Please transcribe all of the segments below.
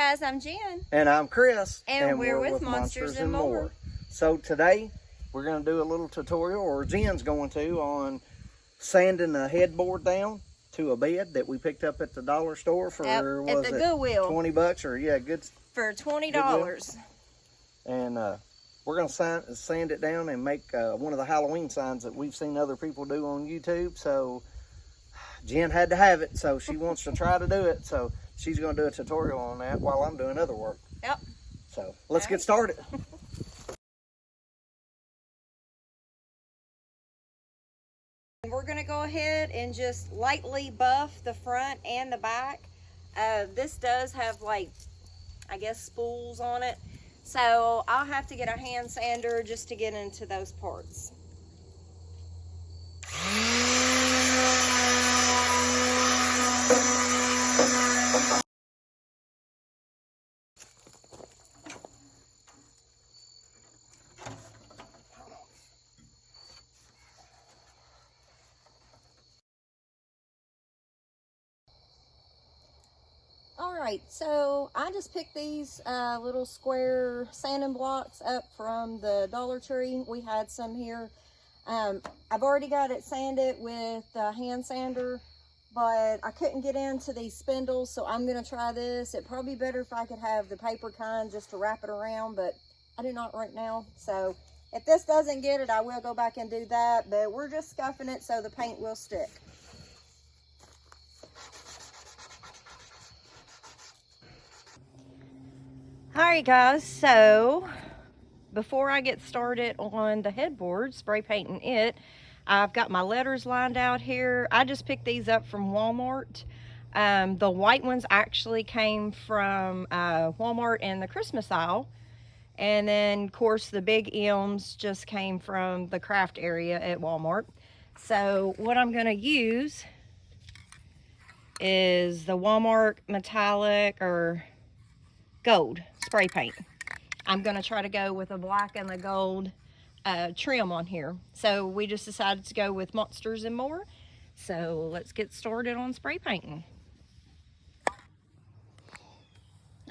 guys, I'm Jen. And I'm Chris. And we're with Monsters and More. So today we're going to do a little tutorial, or Jen's going to, on sanding a headboard down to a bed that we picked up at the dollar store for, at the Goodwill. $20 or good. For $20. Goodwill. And we're going to sand it down and make one of the Halloween signs that we've seen other people do on YouTube. So Jen had to have it, so she wants to try to do it. So she's going to do a tutorial on that while I'm doing other work. Yep. So let's get started. We're going to go ahead and just lightly buff the front and the back. This does have, like, I guess, spools on it. So I'll have to get a hand sander just to get into those parts. Alright, so I just picked these little square sanding blocks up from the Dollar Tree. We had some here. I've already got it sanded with a hand sander, but I couldn't get into these spindles, so I'm going to try this. It'd probably be better if I could have the paper kind just to wrap it around, but I do not right now. So if this doesn't get it, I will go back and do that, but we're just scuffing it so the paint will stick. Alright guys, so before I get started on the headboard, spray painting it, I've got my letters lined out here. I just picked these up from Walmart. The white ones actually came from Walmart in the Christmas aisle. And then, of course, the big M's just came from the craft area at Walmart. So what I'm going to use is the Walmart metallic or gold spray paint. I'm going to try to go with the black and the gold trim on here. So we just decided to go with Monsters and More. So let's get started on spray painting.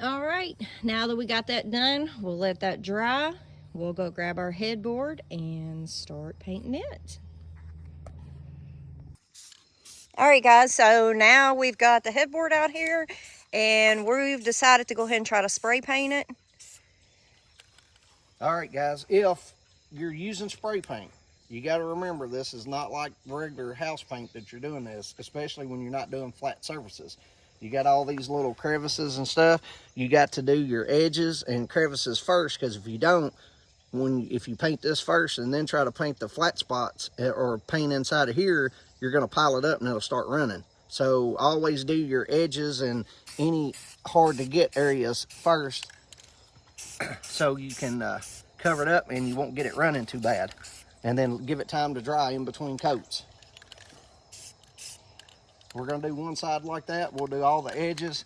All right, now that we got that done, we'll let that dry. We'll go grab our headboard and start painting it. All right, guys, so now we've got the headboard out here, and we've decided to go ahead and try to spray paint it. All right, guys, if you're using spray paint, you got to remember this is not like regular house paint that you're doing this, especially when you're not doing flat surfaces. You got all these little crevices and stuff. You got to do your edges and crevices first, because if you don't, if you paint this first and then try to paint the flat spots or paint inside of here, you're going to pile it up and it'll start running. So always do your edges and any hard to get areas first, so you can cover it up and you won't get it running too bad. And then give it time to dry in between coats. We're going to do one side like that. We'll do all the edges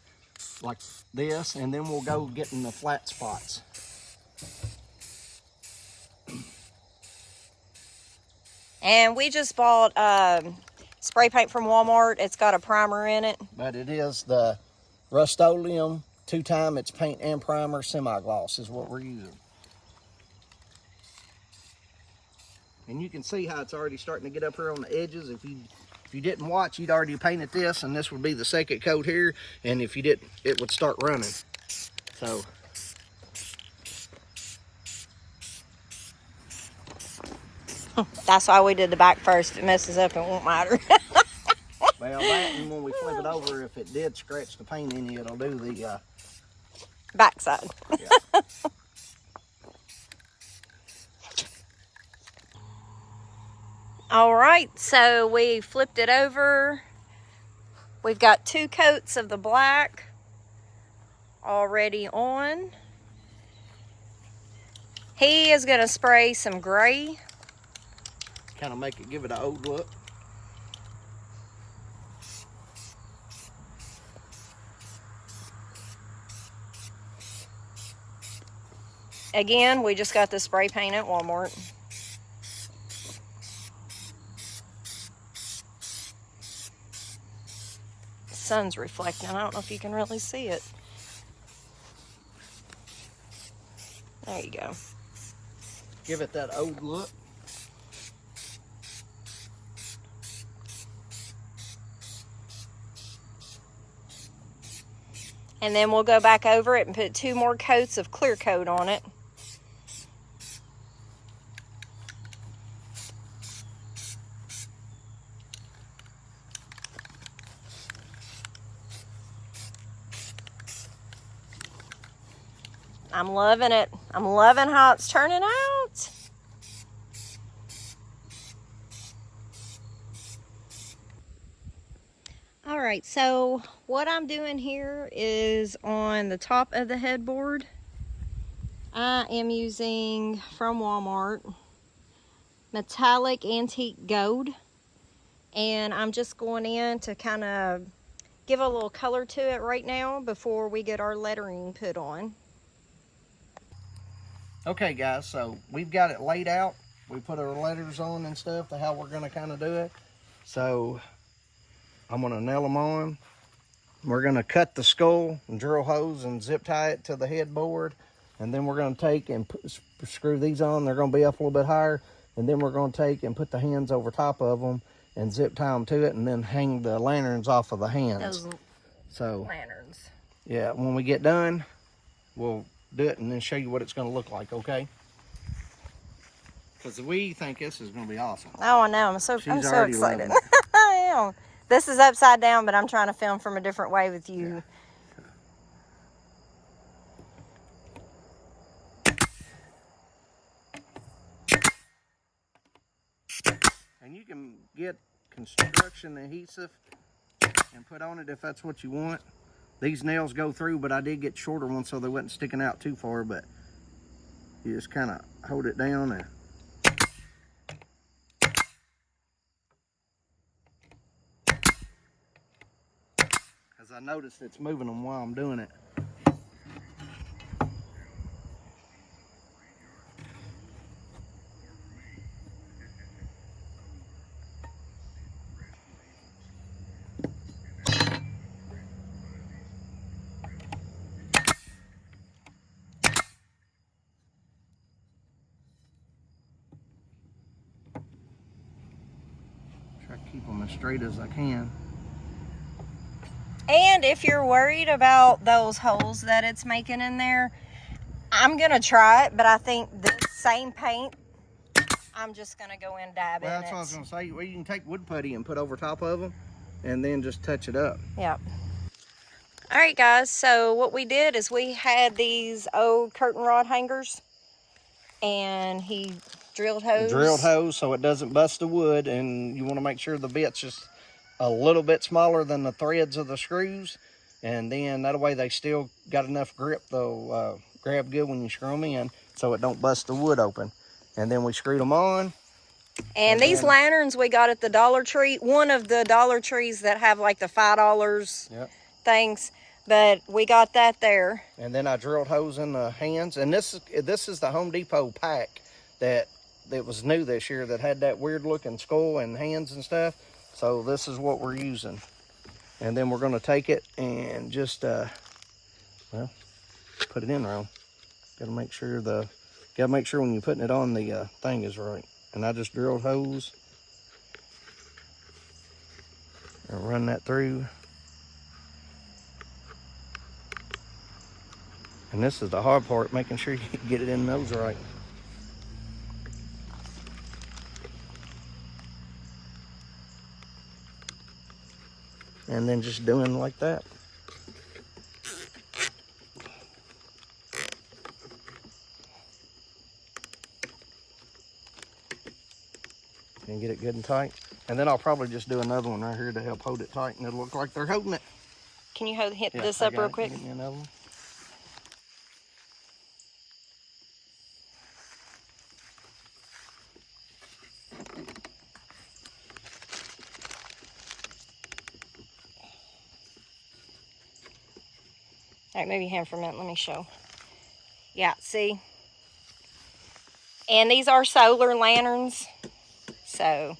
like this, and then we'll go get in the flat spots. And we just bought spray paint from Walmart. It's got a primer in it. But it is the Rust-Oleum 2-time. It's paint and primer semi-gloss is what we're using. And you can see how it's already starting to get up here on the edges. If you didn't watch, you'd already painted this, and this would be the second coat here. And if you didn't, it would start running. So that's why we did the back first. If it messes up, it won't matter. Well, that, and when we flip it over, if it did scratch the paint in you, it'll do the backside. Yeah. All right, so we flipped it over. We've got 2 coats of the black already on. He is going to spray some gray. Kind of give it an old look. Again, we just got the spray paint at Walmart. sun's reflecting. I don't know if you can really see it. There you go. Give it that old look. And then we'll go back over it and put 2 more coats of clear coat on it. I'm loving it. I'm loving how it's turning out. All right, so what I'm doing here is on the top of the headboard, I am using from Walmart metallic antique gold, and I'm just going in to kind of give a little color to it right now before we get our lettering put on. Okay guys, so we've got it laid out. We put our letters on and stuff to how we're gonna kind of do it. So I'm gonna nail them on. We're gonna cut the skull and drill holes and zip tie it to the headboard. And then we're gonna take and screw these on. They're gonna be up a little bit higher. And then we're gonna take and put the hands over top of them and zip tie them to it, and then hang the lanterns off of the hands. Those lanterns. Yeah, when we get done, we'll do it and then show you what it's gonna look like, okay? Because we think this is gonna be awesome. Oh, I know. I'm so excited. Loving it. I am. This is upside down, but I'm trying to film from a different way with you. Yeah. And you can get construction adhesive and put on it if that's what you want. These nails go through, but I did get shorter ones so they wasn't sticking out too far, but you just kind of hold it down and as I noticed it's moving them while I'm doing it. Try to keep them as straight as I can. And if you're worried about those holes that it's making in there, I'm going to try it, but I think this same paint, I'm just going to go in and dab in it. Well, that's what I was going to say. Well, you can take wood putty and put over top of them and then just touch it up. Yep. All right, guys, so what we did is we had these old curtain rod hangers, and he drilled holes. Drilled holes so it doesn't bust the wood, and you want to make sure the bit's just a little bit smaller than the threads of the screws, and then that way they still got enough grip. They'll grab good when you screw them in so it don't bust the wood open. And then we screwed them on. And these lanterns we got at the Dollar Tree, one of the Dollar Trees that have like the $5 things, but we got that there. And then I drilled holes in the hands, and this is the Home Depot pack that was new this year that had that weird looking skull and hands and stuff. So this is what we're using. And then we're going to take it and just well, put it in wrong. Gotta make sure when you're putting it on, the thing is right. And I just drilled holes and run that through. And this is the hard part, making sure you get it in those right. And then just doing like that. And get it good and tight. And then I'll probably just do another one right here to help hold it tight, and it'll look like they're holding it. Can you hit this up real quick? Give me another one. All right, move your hand for a minute. Let me show. Yeah, see? And these are solar lanterns. So,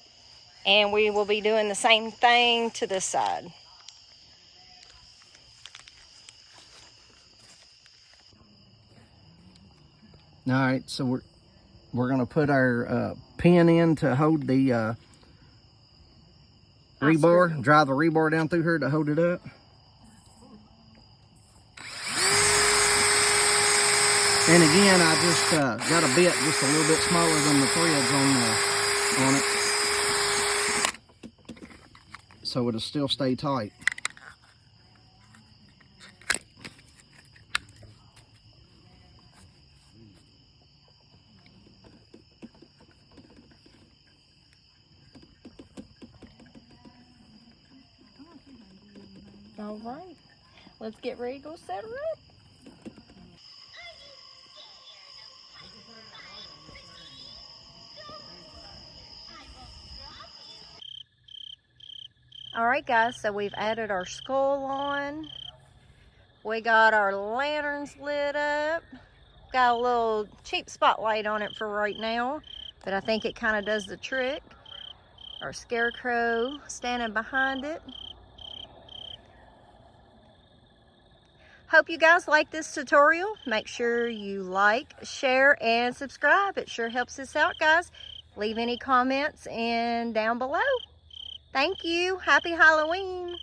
and we will be doing the same thing to this side. All right, so we're gonna put our pin in to hold the rebar, drive the rebar down through here to hold it up. And again, I just got a bit just a little bit smaller than the threads on it, so it'll still stay tight. All right, let's get ready to go set her up. All right, guys, so we've added our skull on. We got our lanterns lit up. Got a little cheap spotlight on it for right now, but I think it kind of does the trick. Our scarecrow standing behind it. Hope you guys like this tutorial. Make sure you like, share, and subscribe. It sure helps us out, guys. Leave any comments down below. Thank you. Happy Halloween.